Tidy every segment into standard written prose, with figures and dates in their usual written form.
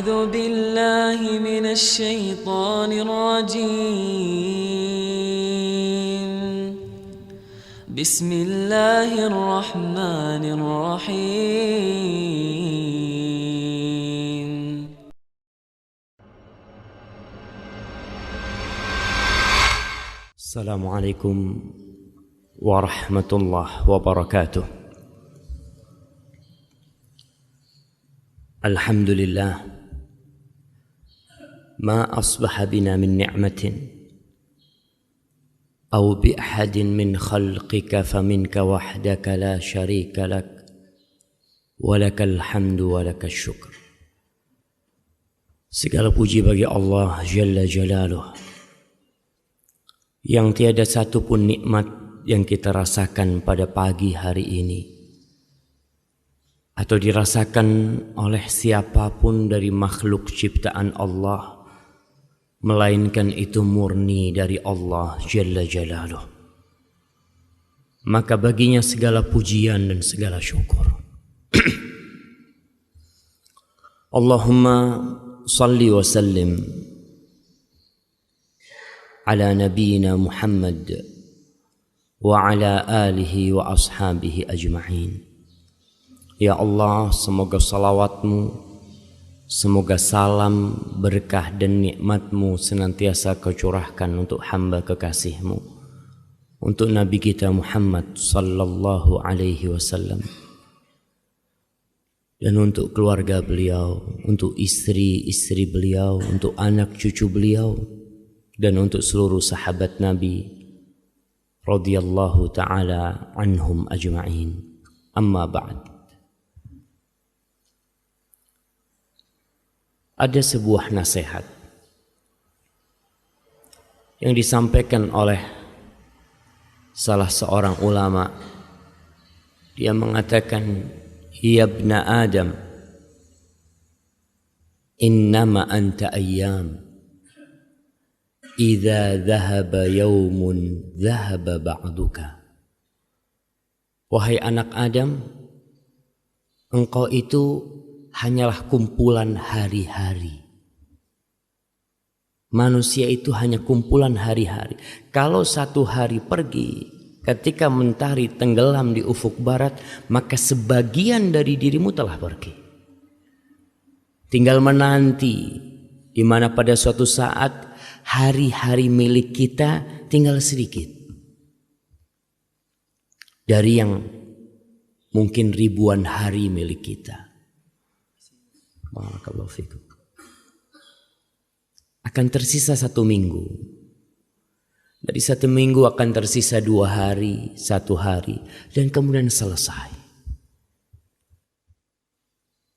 أعوذ بالله من الشيطان الرجيم. بسم الله الرحمن الرحيم. السلام عليكم ورحمة الله وبركاته. الحمد لله ما أصبح بنا من نعمة أو بأحد من خلقك فمنك وحدك لا شريك لك ولك الحمد ولك الشكر. Segala puji bagi Allah Jalla Jalaluh, yang tiada satu pun nikmat yang kita rasakan pada pagi hari ini atau dirasakan oleh siapapun dari makhluk ciptaan Allah, melainkan itu murni dari Allah Jalla Jalaluh. Maka baginya segala pujian dan segala syukur. Allahumma salli wa sallim ala nabiyyina Muhammad wa ala alihi wa ashabihi ajma'in. Ya Allah, semoga salawatmu, semoga salam, berkah dan nikmatmu senantiasa kau curahkan untuk hamba kekasihmu, untuk Nabi kita Muhammad sallallahu alaihi wasallam, dan untuk keluarga beliau, untuk istri-istri beliau, untuk anak cucu beliau, dan untuk seluruh sahabat Nabi radhiyallahu ta'ala anhum ajma'in. Amma ba'd. Ada sebuah nasihat yang disampaikan oleh salah seorang ulama. Dia mengatakan, ya ibna Adam, innama anta ayyam, idza dhahaba yawmun dhahaba ba'duka. Wahai anak Adam, engkau itu hanyalah kumpulan hari-hari. Manusia itu hanya kumpulan hari-hari. Kalau satu hari pergi, ketika mentari tenggelam di ufuk barat, maka sebagian dari dirimu telah pergi. Tinggal menanti, di mana pada suatu saat hari-hari milik kita tinggal sedikit. Dari yang mungkin ribuan hari milik kita. Barakallahu fikum. Akan tersisa 1 minggu. Dari 1 minggu akan tersisa 2 hari, 1 hari, dan kemudian selesai.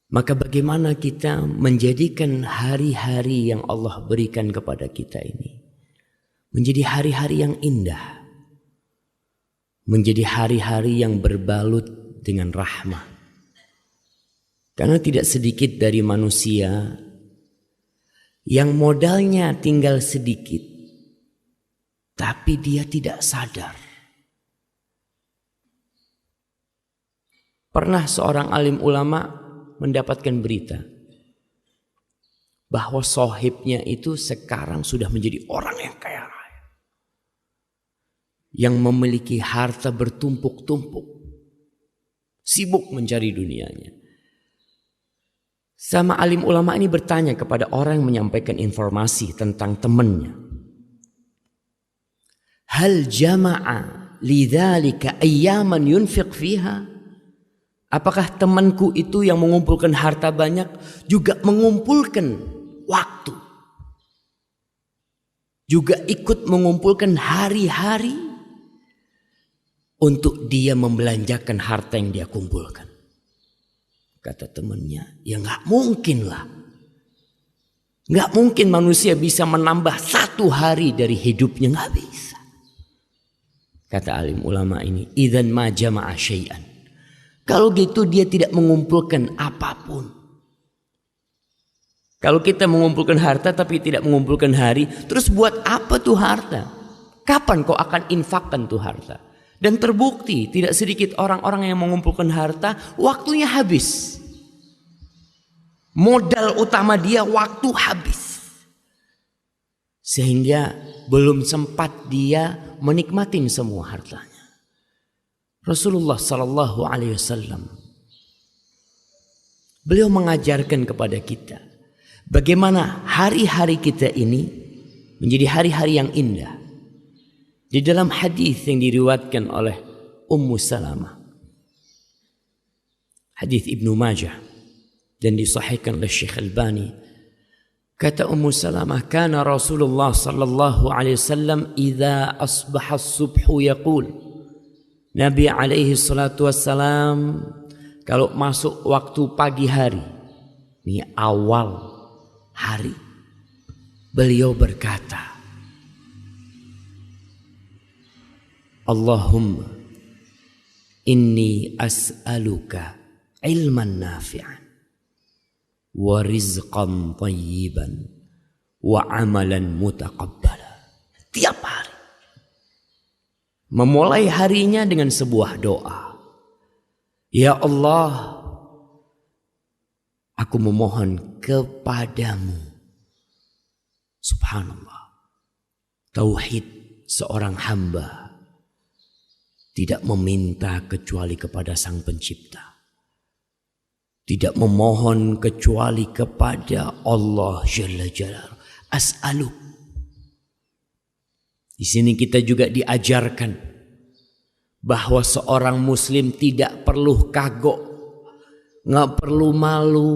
Maka bagaimana kita menjadikan hari-hari yang Allah berikan kepada kita ini menjadi hari-hari yang indah, menjadi hari-hari yang berbalut dengan rahmah. Karena tidak sedikit dari manusia yang modalnya tinggal sedikit, tapi dia tidak sadar. Pernah seorang alim ulama mendapatkan berita bahwa sohibnya itu sekarang sudah menjadi orang yang kaya raya, yang memiliki harta bertumpuk-tumpuk, sibuk mencari dunianya. Sama alim ulama ini bertanya kepada orang yang menyampaikan informasi tentang temannya. Hal jama'a lidzalika ayyaman yunfiq fiha? Apakah temanku itu yang mengumpulkan harta banyak juga mengumpulkan waktu? Juga ikut mengumpulkan hari-hari untuk dia membelanjakan harta yang dia kumpulkan? Kata temannya, ya gak mungkin lah. Gak mungkin manusia bisa menambah 1 hari dari hidupnya, gak bisa. Kata alim ulama ini, idzan ma jama'a syai'an. Kalau gitu dia tidak mengumpulkan apapun. Kalau kita mengumpulkan harta tapi tidak mengumpulkan hari, terus buat apa tuh harta? Kapan kau akan infakkan tuh harta? Dan terbukti tidak sedikit orang-orang yang mengumpulkan harta waktunya habis. Modal utama dia waktu habis. Sehingga belum sempat dia menikmatin semua hartanya. Rasulullah sallallahu alaihi wasallam beliau mengajarkan kepada kita bagaimana hari-hari kita ini menjadi hari-hari yang indah. Di dalam hadis yang diriwayatkan oleh Ummu Salamah, hadis Ibnu Majah dan disahihkan oleh Syekh Albani, kata Ummu Salamah, kana Rasulullah sallallahu alaihi wasallam idza asbaha as-subhu yaqul, Nabi alaihi salatu wassalam kalau masuk waktu pagi hari, ini awal hari, beliau berkata, Allahumma inni as'aluka ilman nafi'an wa rizqan tayyiban wa amalan mutaqabbala. Tiap hari memulai harinya dengan sebuah doa. Ya Allah, aku memohon kepadamu. Subhanallah. Tauhid seorang hamba tidak meminta kecuali kepada Sang Pencipta. Tidak memohon kecuali kepada Allah Jalla Jalaluhu. As'aluk. Di sini kita juga diajarkan bahwa seorang muslim tidak perlu kagok, nggak perlu malu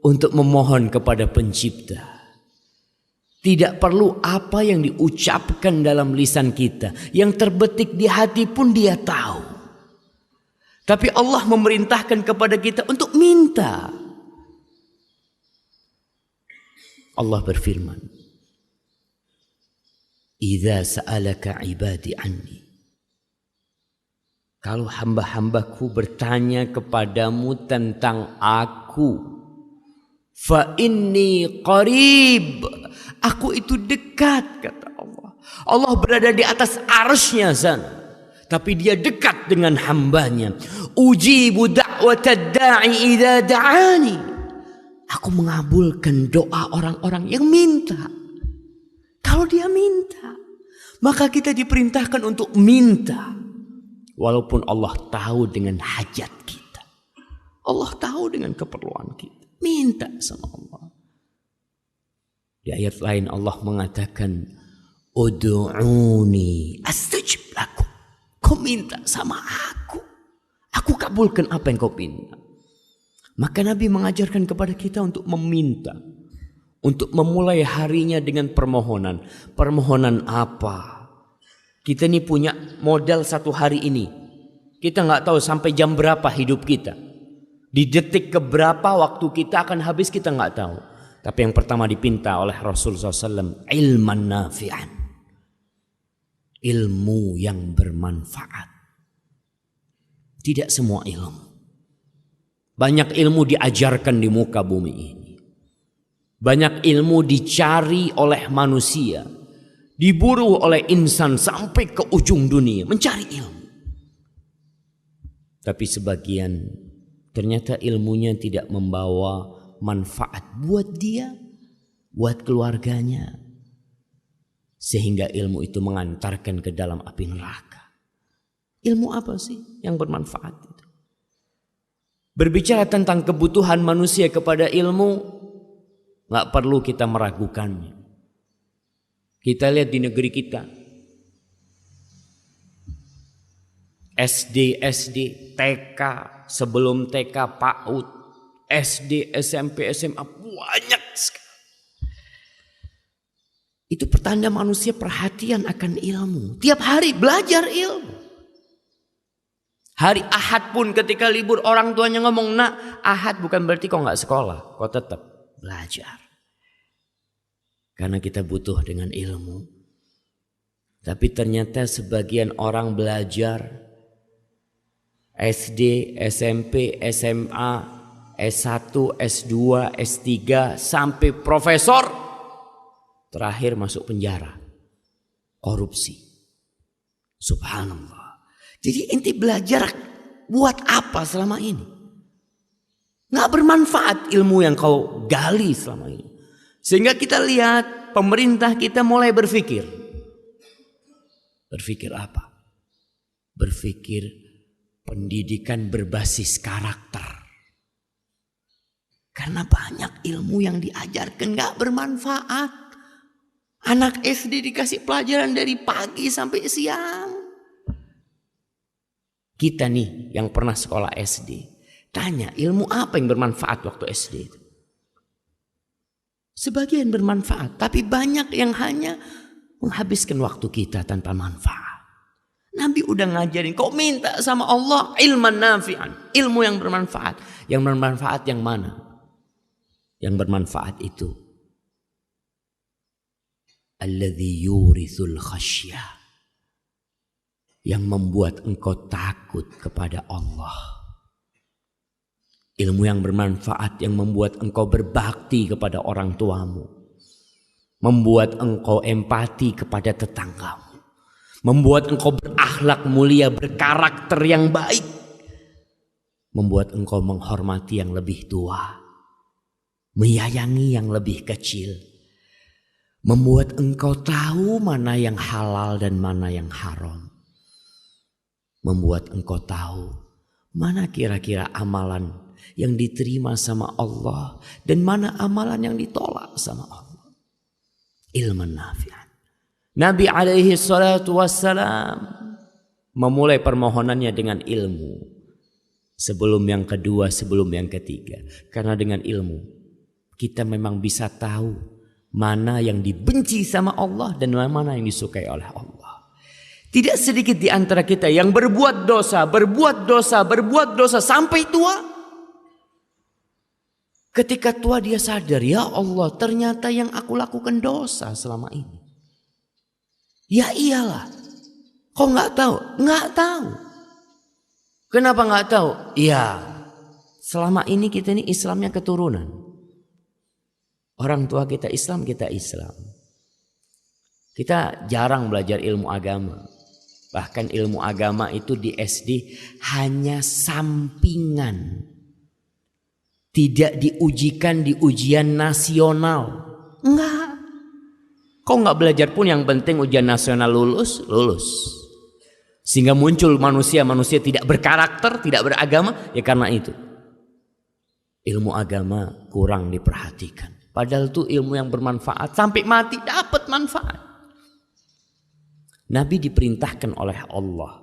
untuk memohon kepada Pencipta. Tidak perlu apa yang diucapkan dalam lisan kita, yang terbetik di hati pun dia tahu. Tapi Allah memerintahkan kepada kita untuk minta. Allah berfirman, "Idza sa'alaka 'ibadi anni." Kalau hamba-hambaku bertanya kepadamu tentang aku, fa inni qarib. Aku itu dekat, kata Allah. Allah berada di atas arsy-Nya sana, tapi dia dekat dengan hambanya. Ujibu da'watad da'i idza da'ani. Aku mengabulkan doa orang-orang yang minta. Kalau dia minta, maka kita diperintahkan untuk minta. Walaupun Allah tahu dengan hajat kita, Allah tahu dengan keperluan kita, minta sama Allah. Di ayat lain Allah mengatakan, Ud'uni astajib lakum. Kau minta sama aku kabulkan apa yang kau minta. Maka Nabi mengajarkan kepada kita untuk meminta, untuk memulai harinya dengan permohonan. Permohonan apa? Kita ini punya modal satu hari ini. Kita nggak tahu sampai jam berapa hidup kita. Di detik keberapa waktu kita akan habis kita nggak tahu. Tapi yang pertama dipinta oleh Rasulullah SAW, ilman nafi'an. Ilmu yang bermanfaat. Tidak semua ilmu. Banyak ilmu diajarkan di muka bumi ini. Banyak ilmu dicari oleh manusia. Diburu oleh insan sampai ke ujung dunia mencari ilmu. Tapi sebagian ternyata ilmunya tidak membawa manfaat buat dia, buat keluarganya. Sehingga ilmu itu mengantarkan ke dalam api neraka. Ilmu apa sih yang bermanfaat itu? Berbicara tentang kebutuhan manusia kepada ilmu, gak perlu kita meragukannya. Kita lihat di negeri kita. SD, TK, sebelum TK, PAUD, SD, SMP, SMA, banyak sekali. Itu pertanda manusia perhatian akan ilmu. Tiap hari belajar ilmu. Hari Ahad pun ketika libur orang tuanya ngomong, nak, Ahad bukan berarti kau gak sekolah. Kau tetap belajar. Karena kita butuh dengan ilmu. Tapi ternyata sebagian orang belajar SD, SMP, SMA, S1, S2, S3 sampai profesor. Terakhir masuk penjara. Korupsi. Subhanallah. Jadi ente belajar buat apa selama ini? Nggak bermanfaat ilmu yang kau gali selama ini. Sehingga kita lihat pemerintah kita mulai berpikir. Berpikir apa? Berpikir pendidikan berbasis karakter. Karena banyak ilmu yang diajarkan nggak bermanfaat. Anak SD dikasih pelajaran dari pagi sampai siang. Kita nih yang pernah sekolah SD. Tanya ilmu apa yang bermanfaat waktu SD itu? Sebagian bermanfaat, tapi banyak yang hanya menghabiskan waktu kita tanpa manfaat. Nabi udah ngajarin, kau minta sama Allah ilman nafi'an, ilmu yang bermanfaat. Yang bermanfaat yang mana? Yang bermanfaat itu alladzi yurithul khasyah, yang membuat engkau takut kepada Allah. Ilmu yang bermanfaat yang membuat engkau berbakti kepada orang tuamu. Membuat engkau empati kepada tetanggamu. Membuat engkau berakhlak mulia, berkarakter yang baik. Membuat engkau menghormati yang lebih tua. Menyayangi yang lebih kecil. Membuat engkau tahu mana yang halal dan mana yang haram. Membuat engkau tahu mana kira-kira amalan yang diterima sama Allah dan mana amalan yang ditolak sama Allah. Ilmu nafi'an. Nabi alaihi salatu wassalam memulai permohonannya dengan ilmu. Sebelum yang kedua, sebelum yang ketiga. Karena dengan ilmu kita memang bisa tahu mana yang dibenci sama Allah dan mana yang disukai oleh Allah. Tidak sedikit di antara kita yang berbuat dosa sampai tua. Ketika tua dia sadar, ya Allah ternyata yang aku lakukan dosa selama ini. Ya iyalah. Kok nggak tahu? Nggak tahu. Kenapa nggak tahu? Ya, selama ini kita ini Islamnya keturunan. Orang tua kita Islam, kita Islam. Kita jarang belajar ilmu agama. Bahkan ilmu agama itu di SD hanya sampingan. Tidak diujikan di ujian nasional. Enggak. Kau enggak belajar pun yang penting ujian nasional lulus. Sehingga muncul manusia tidak berkarakter, tidak beragama. Ya karena itu. Ilmu agama kurang diperhatikan. Padahal itu ilmu yang bermanfaat. Sampai mati dapat manfaat. Nabi diperintahkan oleh Allah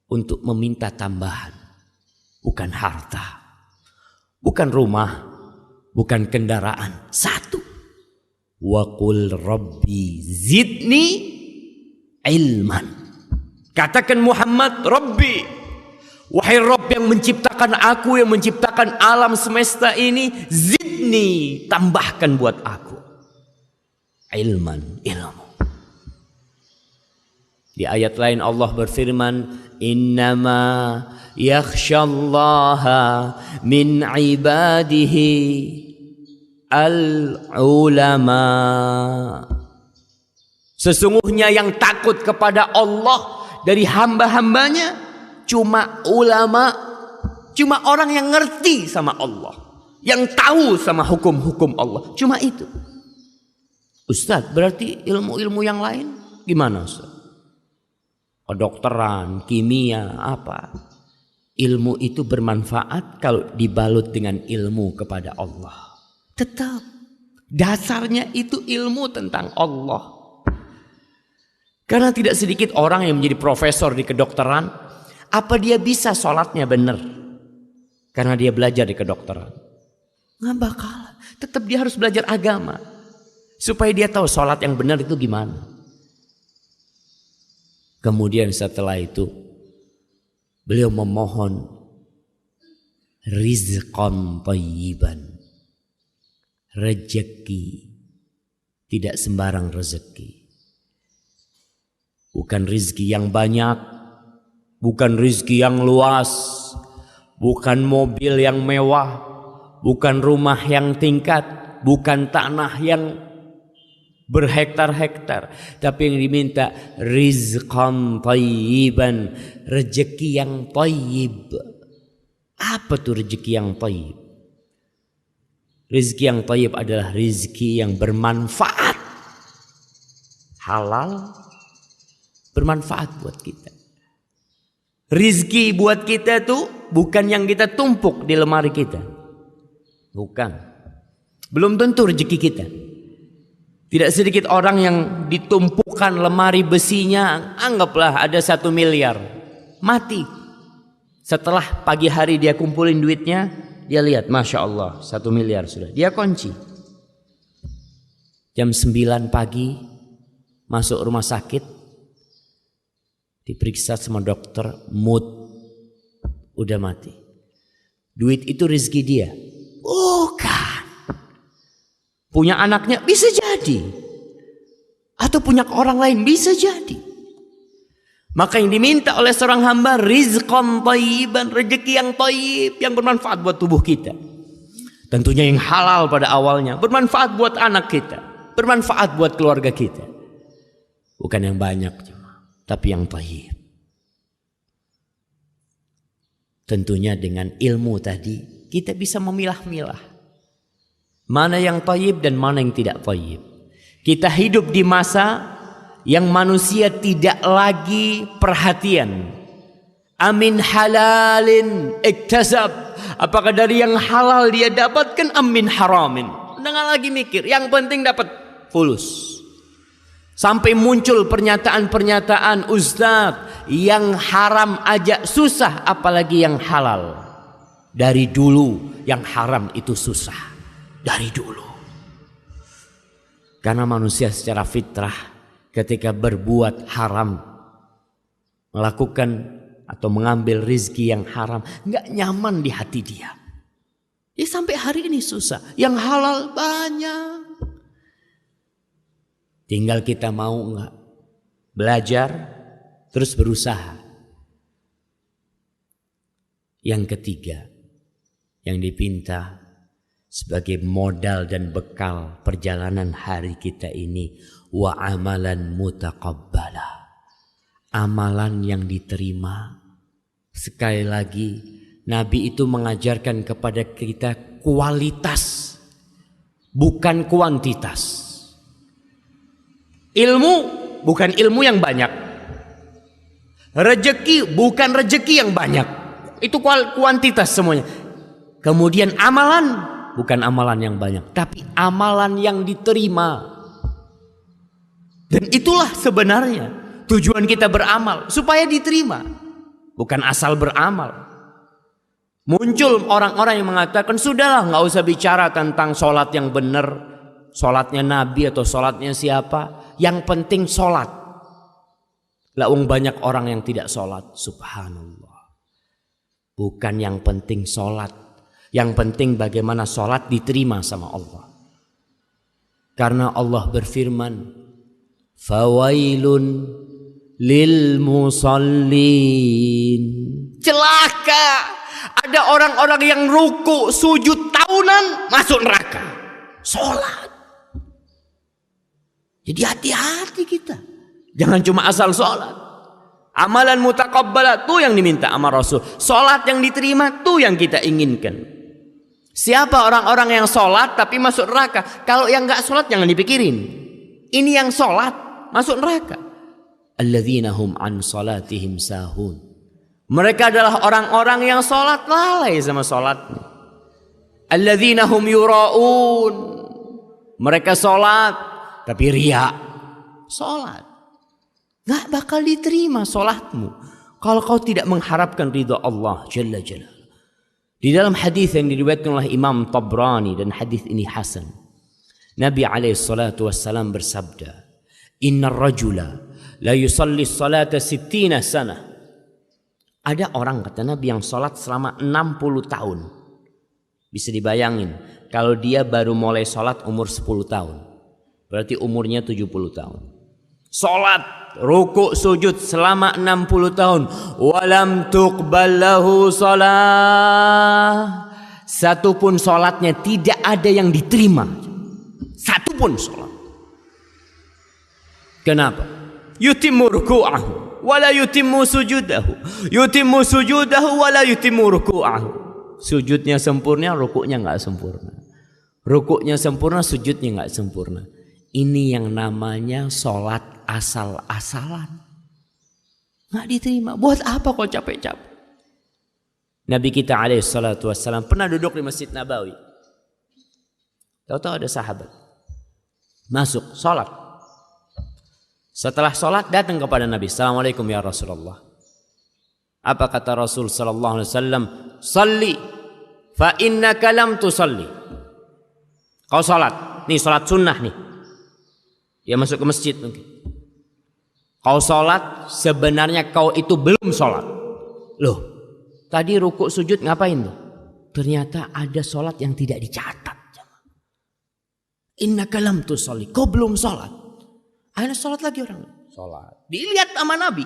untuk meminta tambahan. Bukan harta. Bukan rumah, bukan kendaraan. Satu. Wa qul rabbi zidni ilman. Katakan Muhammad, Rabbi. Wahai Rabb yang menciptakan aku, yang menciptakan alam semesta ini. Zidni, tambahkan buat aku. Ilman, ilmu. Di ayat lain Allah berfirman, innama yakhshallaha min ibadihi al-ulama. Sesungguhnya yang takut kepada Allah dari hamba-hambanya cuma ulama, cuma orang yang ngerti sama Allah, yang tahu sama hukum-hukum Allah. Cuma itu. Ustaz, berarti ilmu-ilmu yang lain gimana Ustaz? Kedokteran, kimia, apa? Ilmu itu bermanfaat kalau dibalut dengan ilmu kepada Allah. Tetap dasarnya itu ilmu tentang Allah. Karena tidak sedikit orang yang menjadi profesor di kedokteran, apa dia bisa sholatnya benar? Karena dia belajar di kedokteran. Nggak bakal. Tetap dia harus belajar agama supaya dia tahu sholat yang benar itu gimana. Kemudian setelah itu beliau memohon rizqan thayyiban, rezeki, tidak sembarang rezeki. Bukan rezeki yang banyak, bukan rezeki yang luas, bukan mobil yang mewah, bukan rumah yang tingkat, bukan tanah yang berhektar-hektar, tapi yang diminta rizqan thayyiban, rezeki yang thayyib. Apa tuh rezeki yang thayyib? Rizki yang thayyib adalah rizki yang bermanfaat. Halal, bermanfaat buat kita. Rizki buat kita tuh bukan yang kita tumpuk di lemari kita. Bukan. Belum tentu rezeki kita. Tidak sedikit orang yang ditumpukan lemari besinya, anggaplah ada 1 miliar. Mati. Setelah pagi hari dia kumpulin duitnya, dia lihat, Masya Allah, 1 miliar sudah. Dia kunci. Jam 9 pagi, masuk rumah sakit, diperiksa sama dokter, mood, udah mati. Duit itu rezeki dia. Bukan. Punya anaknya bisa jadi. Atau punya orang lain bisa jadi. Maka yang diminta oleh seorang hamba, rizqan thayyiban, rezeki yang thayyib, yang bermanfaat buat tubuh kita. Tentunya yang halal pada awalnya, bermanfaat buat anak kita, bermanfaat buat keluarga kita. Bukan yang banyak cuma, tapi yang thayyib. Tentunya dengan ilmu tadi kita bisa memilah-milah mana yang thayyib dan mana yang tidak thayyib. Kita hidup di masa yang manusia tidak lagi perhatian. Amin halalin iktasab, apakah dari yang halal dia dapatkan, amin haramin. Jangan lagi mikir, yang penting dapat fulus. Sampai muncul pernyataan-pernyataan ustadz, yang haram aja susah, apalagi yang halal. Dari dulu yang haram itu susah. Dari dulu. Karena manusia secara fitrah ketika berbuat haram, melakukan atau mengambil rizki yang haram, nggak nyaman di hati dia. Ya sampai hari ini susah. Yang halal banyak. Tinggal kita mau nggak belajar, terus berusaha. Yang ketiga, yang dipinta sebagai modal dan bekal perjalanan hari kita ini, wa amalan mutaqabbala, amalan yang diterima. Sekali lagi, Nabi itu mengajarkan kepada kita kualitas, bukan kuantitas. Ilmu bukan ilmu yang banyak, rezeki bukan rezeki yang banyak, itu kuantitas semuanya. Kemudian amalan bukan amalan yang banyak, tapi amalan yang diterima. Dan itulah sebenarnya tujuan kita beramal, supaya diterima, bukan asal beramal. Muncul orang-orang yang mengatakan, sudahlah nggak usah bicara tentang sholat yang benar, sholatnya Nabi atau sholatnya siapa, yang penting sholat. Wong banyak orang yang tidak sholat, subhanallah. Bukan yang penting sholat, yang penting bagaimana sholat diterima sama Allah. Karena Allah berfirman, fawailun lil musallin, celaka ada orang-orang yang ruku sujud tahunan masuk neraka. Sholat. Jadi hati-hati kita, jangan cuma asal sholat. Amalan mutaqabbalah tuh yang diminta sama Rasul. Sholat yang diterima tuh yang kita inginkan. Siapa orang-orang yang sholat tapi masuk neraka? Kalau yang gak sholat jangan dipikirin. Ini yang sholat masuk neraka. Alladzina hum an salatihim sahun. Mereka adalah orang-orang yang sholat lalai sama sholatnya. Alladzina hum yura'un. Mereka sholat tapi riya. Sholat gak bakal diterima sholatmu kalau kau tidak mengharapkan ridha Allah Jalla Jalla. Di dalam hadis yang diriwayatkan oleh Imam Tabrani, dan hadis ini hasan, Nabi alaihissalatu wassalam bersabda, innar rajula la yusalli salata 60 sana. Ada orang, kata Nabi, yang sholat selama 60 tahun. Bisa dibayangin kalau dia baru mulai sholat umur 10 tahun, berarti umurnya 70 tahun. Sholat ruku sujud selama 60 tahun, walam tuqbal lahu shalah, satupun sholatnya tidak ada yang diterima, satupun sholat. Kenapa? Yutimmu ruku'ahu wala yutimmu sujudahu, yutimmu sujudahu wala yutimmu ruku'ahu. Sujudnya sempurna, rukuknya nggak sempurna. Rukuknya sempurna, sujudnya nggak sempurna. Ini yang namanya sholat asal-asalan. Nggak diterima. Buat apa kau capek-capek? Nabi kita alaihissalam pernah duduk di Masjid Nabawi. Tahu-tahu ada sahabat masuk sholat. Setelah sholat datang kepada Nabi. Assalamualaikum ya Rasulullah. Apa kata Rasul sallallahu alaihi wasallam? Salli fa innaka lam tusalli. Kau sholat. Nih sholat sunnah nih. Dia masuk ke masjid mungkin. Kau sholat, sebenarnya kau itu belum sholat. Loh, tadi rukuk sujud ngapain tuh? Ternyata ada sholat yang tidak dicatat. Innaka lam tusalli. Kau belum sholat. Akhirnya sholat lagi orang. Sholat. Dilihat sama Nabi.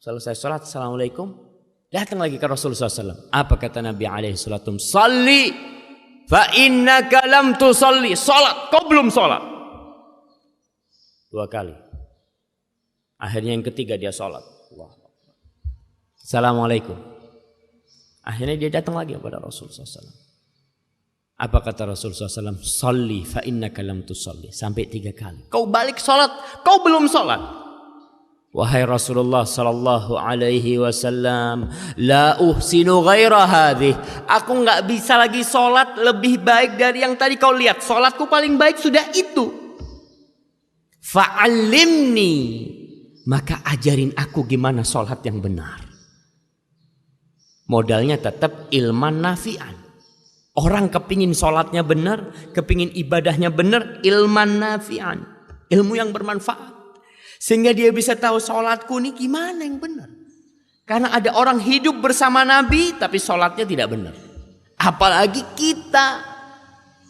Selesai sholat, assalamualaikum. Datang lagi ke Rasulullah SAW. Apa kata Nabi alaihissalam? Salli fa innaka lam tusalli. Sholat. Kau belum sholat. 2 kali. Akhirnya yang ketiga dia sholat. Assalamualaikum. Akhirnya dia datang lagi kepada Rasulullah SAW. Apa kata Rasulullah SAW? Salli fa innaka lam tusalli. Sampai 3 kali. Kau balik sholat, kau belum sholat. Wahai Rasulullah sallallahu alaihi wasallam, la uhsinu ghaira hadhih. Aku enggak bisa lagi sholat lebih baik dari yang tadi kau lihat. Sholatku paling baik sudah itu. Fa'allimni. Maka ajarin aku gimana sholat yang benar. Modalnya tetap ilman nafi'an. Orang kepingin sholatnya benar, kepingin ibadahnya benar, ilman nafi'an. Ilmu yang bermanfaat. Sehingga dia bisa tahu sholatku ini gimana yang benar. Karena ada orang hidup bersama Nabi, tapi sholatnya tidak benar. Apalagi kita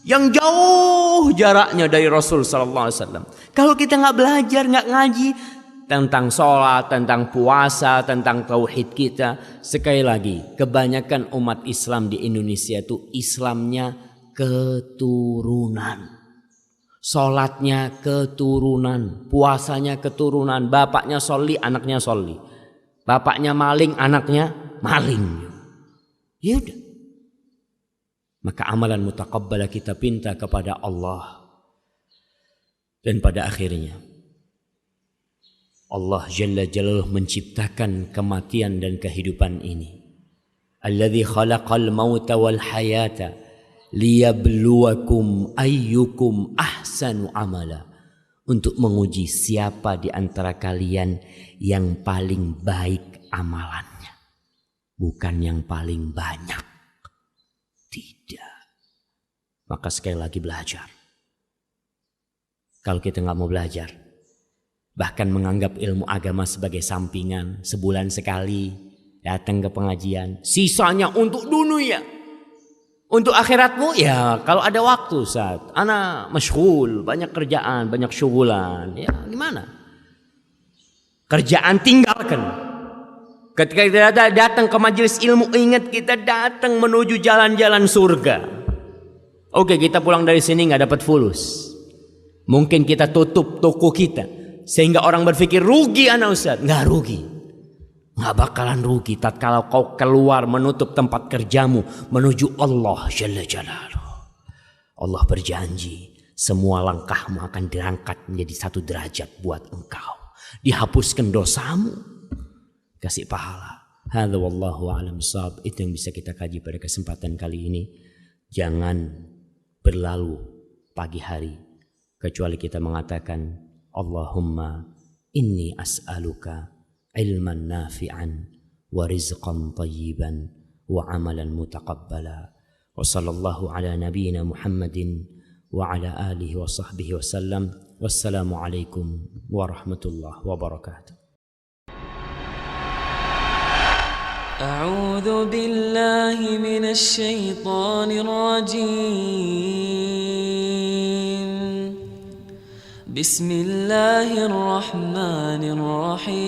yang jauh jaraknya dari Rasul SAW. Kalau kita nggak belajar, nggak ngaji tentang sholat, tentang puasa, tentang tauhid kita. Sekali lagi, kebanyakan umat Islam di Indonesia itu Islamnya keturunan. Sholatnya keturunan, puasanya keturunan. Bapaknya sholli, anaknya sholli. Bapaknya maling, anaknya maling. Ya udah. Maka amalan mutaqabbala kita pinta kepada Allah. Dan pada akhirnya Allah Jalla Jalaluhu menciptakan kematian dan kehidupan ini. Alladzi khalaqal mauta wal hayata liyabluwakum ayyukum ahsanu amala. Untuk menguji siapa di antara kalian yang paling baik amalannya. Bukan yang paling banyak. Tidak. Maka sekali lagi belajar. Kalau kita nggak mau belajar, bahkan menganggap ilmu agama sebagai sampingan, sebulan sekali datang ke pengajian, sisanya untuk dunia. Untuk akhiratmu ya kalau ada waktu Ustaz. Ana masyghul, banyak kerjaan, banyak syugulan. Ya gimana? Kerjaan tinggalkan. Ketika kita datang ke majelis ilmu, ingat kita datang menuju jalan-jalan surga. Oke, kita pulang dari sini nggak dapat fulus. Mungkin kita tutup toko kita. Sehingga orang berpikir rugi anak Ustaz. Nggak rugi. Nggak bakalan rugi tatkala kau keluar menutup tempat kerjamu menuju Allah Jalla Jalaluhu. Allah berjanji semua langkahmu akan diangkat menjadi 1 derajat buat engkau. Dihapuskan dosamu, kasih pahala. Hadza wallahu a'lam bishawab. Itu yang bisa kita kaji pada kesempatan kali ini. Jangan berlalu pagi hari kecuali kita mengatakan Allahumma inni as'aluka ilman nafi'an wa rizqan tayyiban wa amalan mutaqabbala. Wa sallallahu ala nabiyyina Muhammadin wa ala alihi wa sahbihi wa sallam. Wassalamu alaikum warahmatullahi wabarakatuh. أعوذ بالله من الشيطان الرجيم بسم الله الرحمن الرحيم